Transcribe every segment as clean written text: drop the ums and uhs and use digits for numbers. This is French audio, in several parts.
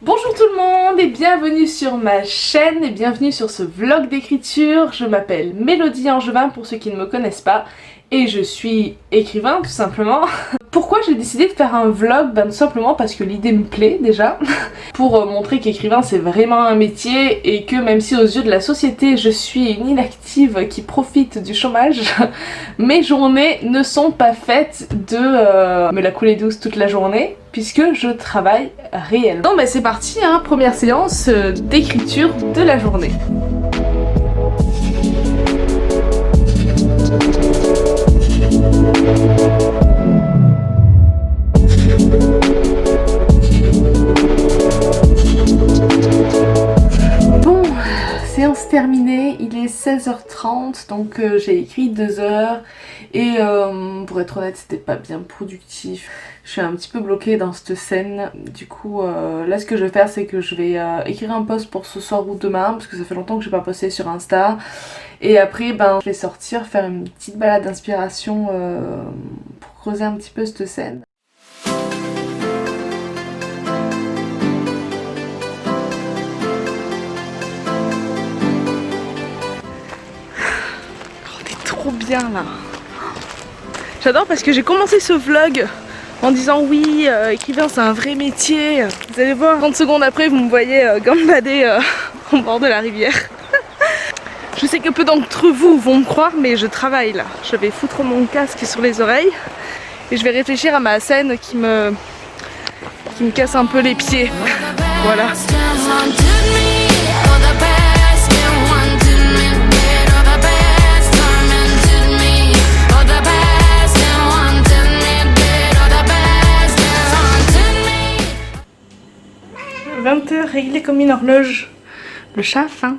Bonjour tout le monde et bienvenue sur ma chaîne et bienvenue sur ce vlog d'écriture. Je m'appelle Mélodie Angevin pour ceux qui ne me connaissent pas et je suis écrivain tout simplement. Pourquoi j'ai décidé de faire un vlog? Tout simplement parce que l'idée me plaît déjà, pour montrer qu'écrivain c'est vraiment un métier et que même si aux yeux de la société je suis une inactive qui profite du chômage, mes journées ne sont pas faites de me la couler douce toute la journée puisque je travaille réellement. Bon bah c'est parti, hein, première séance d'écriture de la journée. Bon, séance terminée, il est 16h30 donc j'ai écrit 2 heures et pour être honnête c'était pas bien productif. Je suis un petit peu bloquée dans cette scène, du coup là ce que je vais faire c'est que je vais écrire un post pour ce soir ou demain parce que ça fait longtemps que j'ai pas posté sur Insta et après ben je vais sortir faire une petite balade d'inspiration pour creuser un petit peu cette scène. Trop bien là. J'adore parce que j'ai commencé ce vlog en disant oui, écrivain c'est un vrai métier. Vous allez voir, 30 secondes après vous me voyez gambader au bord de la rivière. Je sais que peu d'entre vous vont me croire mais je travaille là. Je vais foutre mon casque sur les oreilles et je vais réfléchir à ma scène qui me casse un peu les pieds. Voilà. 20h réglé comme une horloge. Le chat a faim.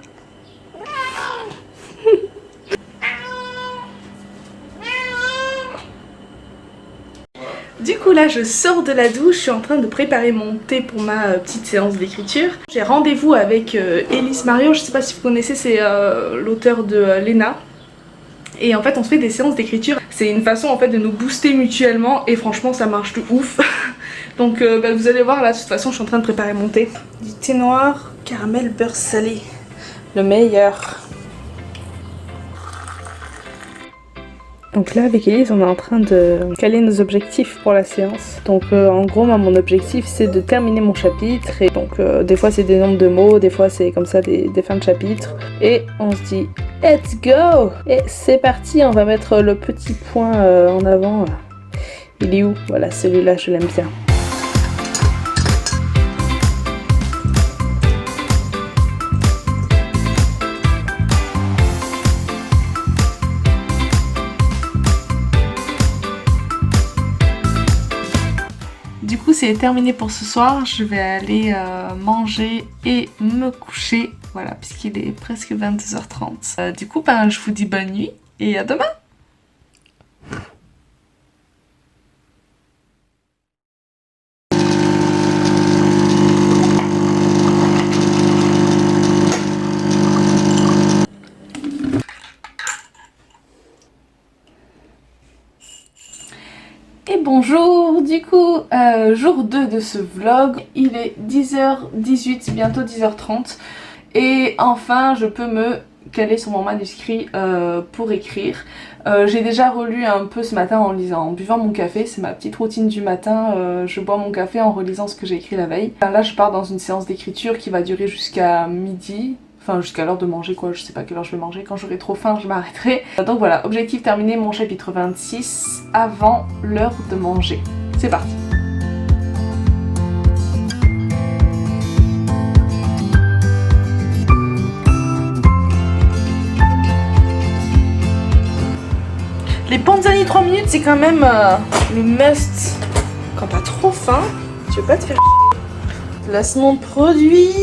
Du coup là je sors de la douche, je suis en train de préparer mon thé pour ma petite séance d'écriture. J'ai rendez-vous avec Élise Mario, je sais pas si vous connaissez, c'est l'auteur de Léna. Et en fait on se fait des séances d'écriture. C'est une façon en fait de nous booster mutuellement et franchement ça marche de ouf. Donc bah, vous allez voir là, de toute façon je suis en train de préparer mon thé. Du thé noir, caramel, beurre salé. Le meilleur. Donc là avec Elise on est en train de caler nos objectifs pour la séance. Donc en gros moi, mon objectif c'est de terminer mon chapitre. Et donc des fois c'est des nombres de mots, des fois c'est comme ça des fins de chapitre. Et on se dit let's go. Et c'est parti, on va mettre le petit point en avant. Il est où? Voilà, celui-là je l'aime bien. Du coup c'est terminé pour ce soir, je vais aller manger et me coucher, voilà, puisqu'il est presque 22h30. Du coup ben, je vous dis bonne nuit et à demain. Et bonjour, du coup, jour 2 de ce vlog, il est 10h18, bientôt 10h30 et enfin je peux me caler sur mon manuscrit pour écrire. J'ai déjà relu un peu ce matin en buvant mon café, c'est ma petite routine du matin, je bois mon café en relisant ce que j'ai écrit la veille. Là je pars dans une séance d'écriture qui va durer jusqu'à midi. Enfin jusqu'à l'heure de manger quoi, je sais pas quelle heure je vais manger, quand j'aurai trop faim je m'arrêterai. Donc voilà, objectif terminé, mon chapitre 26 avant l'heure de manger. C'est parti. Les panzani 3 minutes c'est quand même le must. Quand t'as trop faim, tu veux pas te faire Placement de produit.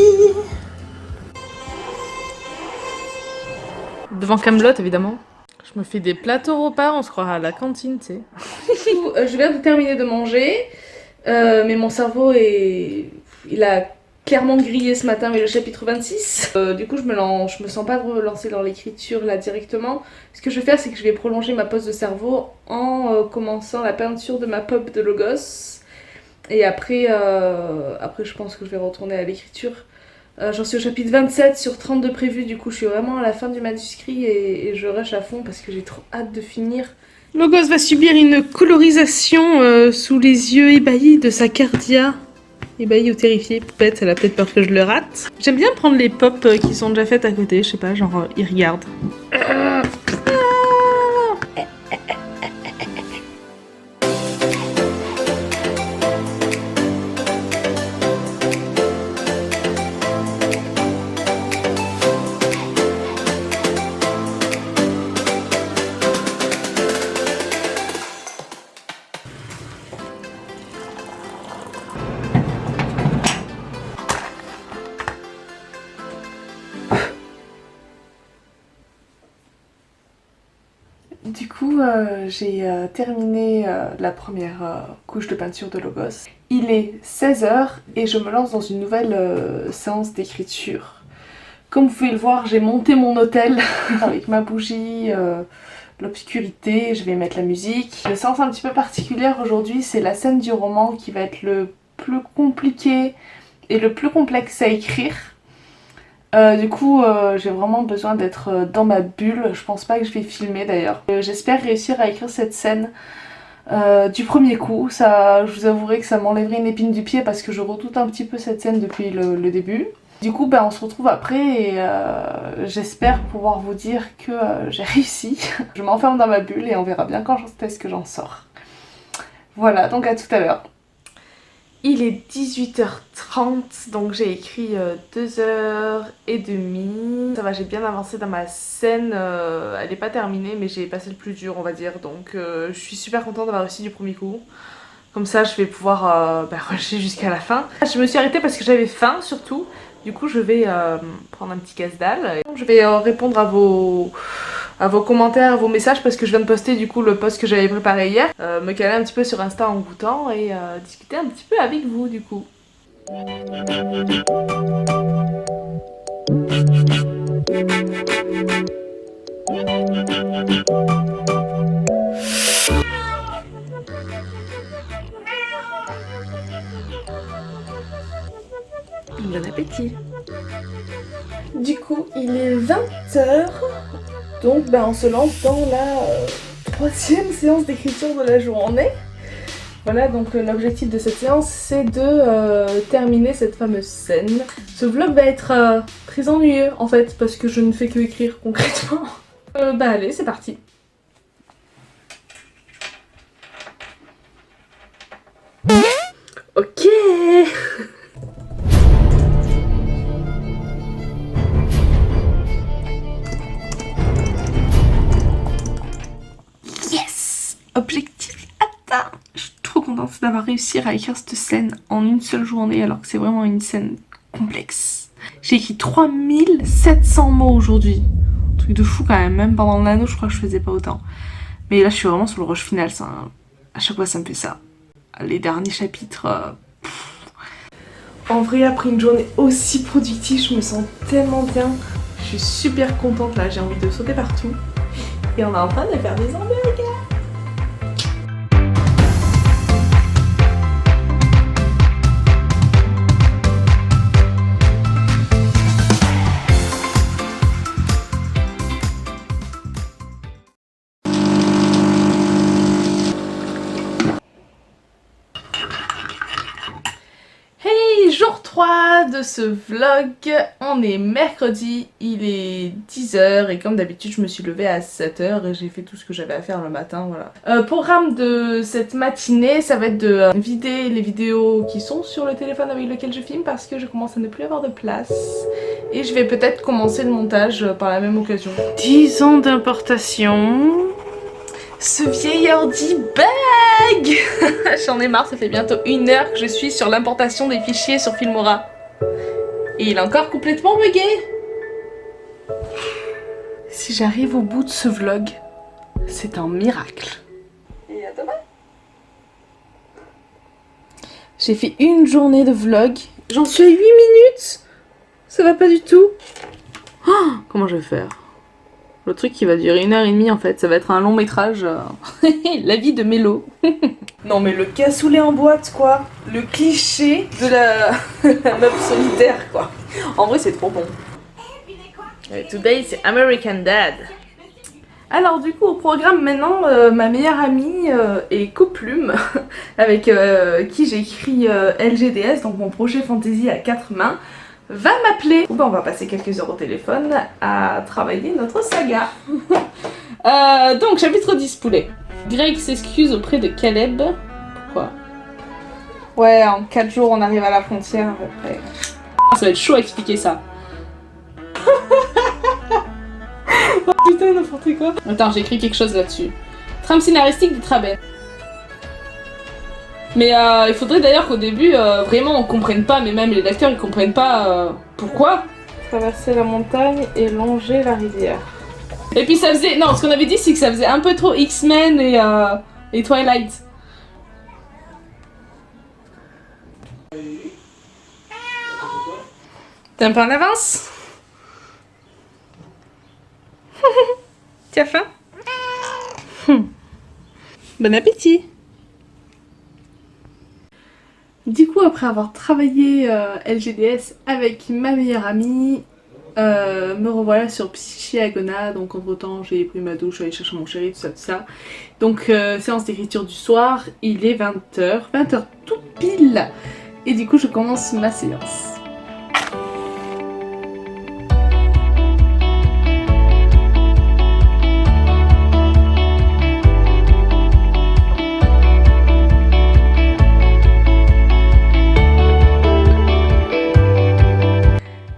Devant Kaamelott évidemment. Je me fais des plateaux repas, on se croira à la cantine, tu sais. Je viens de terminer de manger, mais mon cerveau il a clairement grillé ce matin avec le chapitre 26. Du coup je me sens pas de relancer dans l'écriture là directement. Ce que je vais faire, c'est que je vais prolonger ma pause de cerveau en commençant la peinture de ma pop de Logos. Et après je pense que je vais retourner à l'écriture. J'en suis au chapitre 27 sur 32 prévus, du coup je suis vraiment à la fin du manuscrit et je rush à fond parce que j'ai trop hâte de finir. Logos va subir une colorisation sous les yeux ébahis de sa cardia. Ébahie ou terrifiée, poupette, elle a peut-être peur que je le rate. J'aime bien prendre les pop qui sont déjà faites à côté, je sais pas, genre ils regardent. Du coup, j'ai terminé la première couche de peinture de Logos. Il est 16h et je me lance dans une nouvelle séance d'écriture. Comme vous pouvez le voir, j'ai monté mon hôtel avec ma bougie, l'obscurité, je vais mettre la musique. Une séance un petit peu particulière aujourd'hui, c'est la scène du roman qui va être le plus compliqué et le plus complexe à écrire. Du coup, j'ai vraiment besoin d'être dans ma bulle. Je pense pas que je vais filmer d'ailleurs. J'espère réussir à écrire cette scène du premier coup. Ça, je vous avouerai que ça m'enlèverait une épine du pied parce que je redoute un petit peu cette scène depuis le début. Du coup, on se retrouve après et j'espère pouvoir vous dire que j'ai réussi. Je m'enferme dans ma bulle et on verra bien quand est-ce que j'en sors. Voilà, donc à tout à l'heure. Il est 18h30, donc j'ai écrit 2h30. Ça va, j'ai bien avancé dans ma scène. Elle n'est pas terminée, mais j'ai passé le plus dur, on va dire. Donc je suis super contente d'avoir réussi du premier coup. Comme ça, je vais pouvoir rusher jusqu'à la fin. Je me suis arrêtée parce que j'avais faim, surtout. Du coup, je vais prendre un petit casse-dalle. Je vais répondre à vos commentaires, à vos messages parce que je viens de poster du coup le post que j'avais préparé hier. Me caler un petit peu sur Insta en goûtant et discuter un petit peu avec vous du coup. Bon appétit. Du coup, il est 20h. Donc on se lance dans la troisième séance d'écriture de la journée. Voilà, donc l'objectif de cette séance, c'est de terminer cette fameuse scène. Ce vlog va être très ennuyeux en fait, parce que je ne fais que écrire concrètement. Allez, c'est parti. Ok. Objectif atteint. Je suis trop contente d'avoir réussi à écrire cette scène en une seule journée alors que c'est vraiment une scène complexe. J'ai écrit 3700 mots aujourd'hui. Un truc de fou quand même pendant l'anneau je crois que je faisais pas autant. Mais là je suis vraiment sur le rush final, ça. À chaque fois ça me fait ça. Les derniers chapitres... En vrai après une journée aussi productive je me sens tellement bien. Je suis super contente là, j'ai envie de sauter partout. Et on est en train de faire des hamburgers. Jour 3 de ce vlog, on est mercredi, il est 10h et comme d'habitude je me suis levée à 7h et j'ai fait tout ce que j'avais à faire le matin, voilà. Programme de cette matinée, ça va être de vider les vidéos qui sont sur le téléphone avec lequel je filme parce que je commence à ne plus avoir de place. Et je vais peut-être commencer le montage par la même occasion. 10 ans d'importation. Ce vieil ordi bug. J'en ai marre, ça fait bientôt 1 heure que je suis sur l'importation des fichiers sur Filmora. Et il est encore complètement bugué. Si j'arrive au bout de ce vlog, c'est un miracle. Et à demain. J'ai fait une journée de vlog. J'en suis à 8 minutes. Ça va pas du tout. Oh, comment je vais faire? Le truc qui va durer 1 h 30 en fait, ça va être un long métrage. La vie de Mélo. Non mais le cassoulet en boîte quoi. Le cliché de la, la meuf solitaire quoi. En vrai c'est trop bon. Today c'est American Dad. Alors du coup au programme maintenant, ma meilleure amie et coplume avec qui j'ai écrit LGDS, donc mon projet fantasy à 4 mains, va m'appeler. On va passer quelques heures au téléphone à travailler notre saga. Donc chapitre 10 poulet. Greg s'excuse auprès de Caleb. Pourquoi? Ouais, en 4 jours on arrive à la frontière à peu près. Ça va être chaud à expliquer ça. Oh putain, n'importe quoi. Attends, j'ai écrit quelque chose là-dessus. Trame scénaristique du Traben. Mais il faudrait d'ailleurs qu'au début, vraiment on comprenne pas, mais même les lecteurs ils comprennent pas pourquoi. Traverser la montagne et longer la rivière. Et puis ça faisait... Non, ce qu'on avait dit c'est que ça faisait un peu trop X-Men et Twilight. T'es un peu en avance? Tu as faim? Bon appétit! Du coup, après avoir travaillé LGDS avec ma meilleure amie, me revoilà sur Psychiagona. Donc entre temps j'ai pris ma douche, je suis allée chercher mon chéri, tout ça. Donc séance d'écriture du soir, il est 20 h, 20 h tout pile. Et du coup je commence ma séance.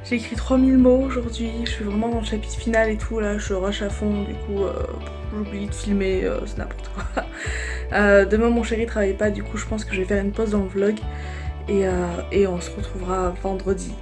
J'ai écrit 3000 mots aujourd'hui, je suis vraiment dans le chapitre final et tout, là je rush à fond, du coup j'oublie de filmer, c'est n'importe quoi. Demain mon chéri travaille pas, du coup je pense que je vais faire une pause dans le vlog et on se retrouvera vendredi.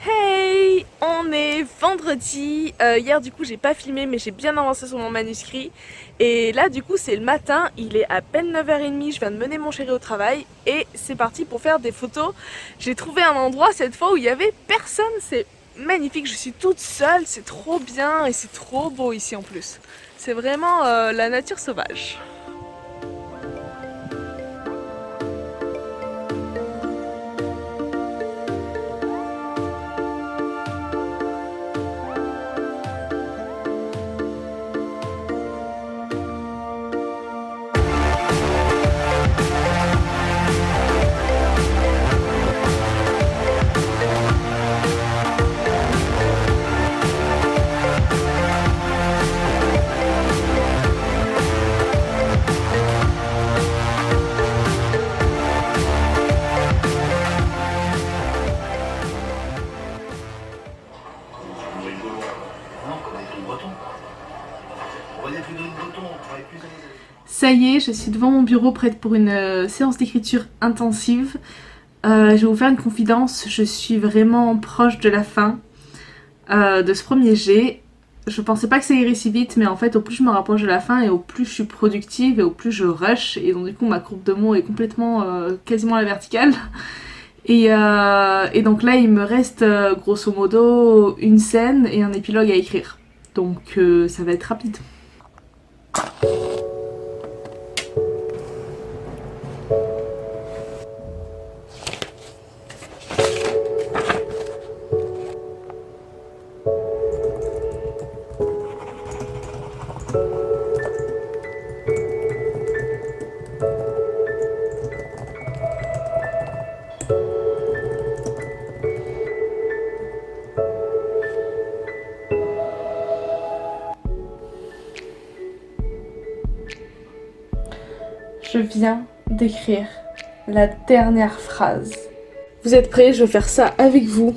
Hey, on est vendredi. Hier du coup j'ai pas filmé mais j'ai bien avancé sur mon manuscrit. Et là du coup c'est le matin, il est à peine 9 h 30, je viens de mener mon chéri au travail. Et c'est parti pour faire des photos. J'ai trouvé un endroit cette fois où il y avait personne, c'est magnifique, je suis toute seule, c'est trop bien et c'est trop beau ici en plus. C'est vraiment la nature sauvage. Ça y est, je suis devant mon bureau prête pour une séance d'écriture intensive. Je vais vous faire une confidence, je suis vraiment proche de la fin de ce premier jet. Je pensais pas que ça irait si vite, mais en fait au plus je me rapproche de la fin et au plus je suis productive et au plus je rush. Et donc du coup ma courbe de mots est complètement quasiment à la verticale. Et donc là il me reste grosso modo une scène et un épilogue à écrire. Donc ça va être rapide. Je viens d'écrire la dernière phrase. Vous êtes prêts? Je vais faire ça avec vous.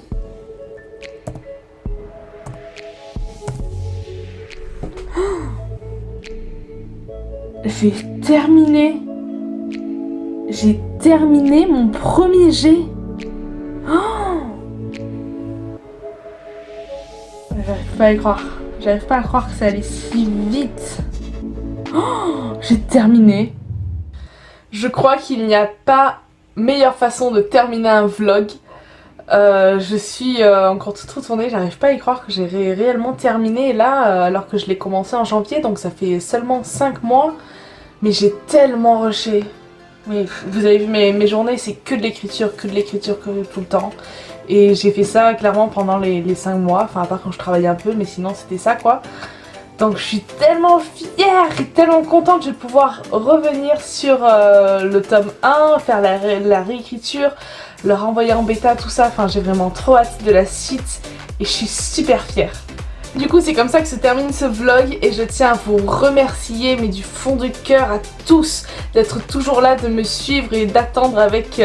J'ai terminé. J'ai terminé mon premier jet. J'arrive pas à y croire. J'arrive pas à croire que ça allait si vite. J'ai terminé. Je crois qu'il n'y a pas meilleure façon de terminer un vlog. Je suis encore toute retournée, j'arrive pas à y croire que j'ai réellement terminé là, alors que je l'ai commencé en janvier, donc ça fait seulement 5 mois. Mais j'ai tellement rushé. Oui, vous avez vu mes journées, c'est que de l'écriture, que tout le temps. Et j'ai fait ça clairement pendant les 5 mois, enfin à part quand je travaillais un peu, mais sinon c'était ça quoi. Donc je suis tellement fière et tellement contente, je vais pouvoir revenir sur le tome 1, faire la réécriture, le renvoyer en bêta, tout ça. Enfin j'ai vraiment trop hâte de la suite et je suis super fière. Du coup c'est comme ça que se termine ce vlog et je tiens à vous remercier mais du fond du cœur à tous d'être toujours là, de me suivre et d'attendre avec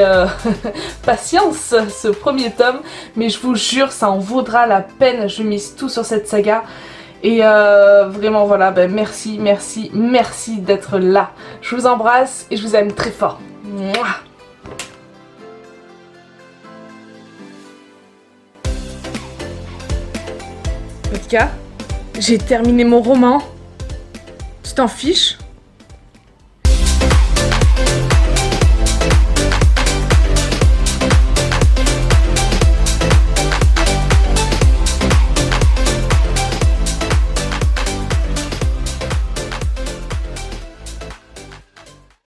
patience ce premier tome. Mais je vous jure ça en vaudra la peine, je mise tout sur cette saga. Et vraiment voilà, ben merci d'être là. Je vous embrasse et je vous aime très fort. Mouah. Vodka, j'ai terminé mon roman. Tu t'en fiches?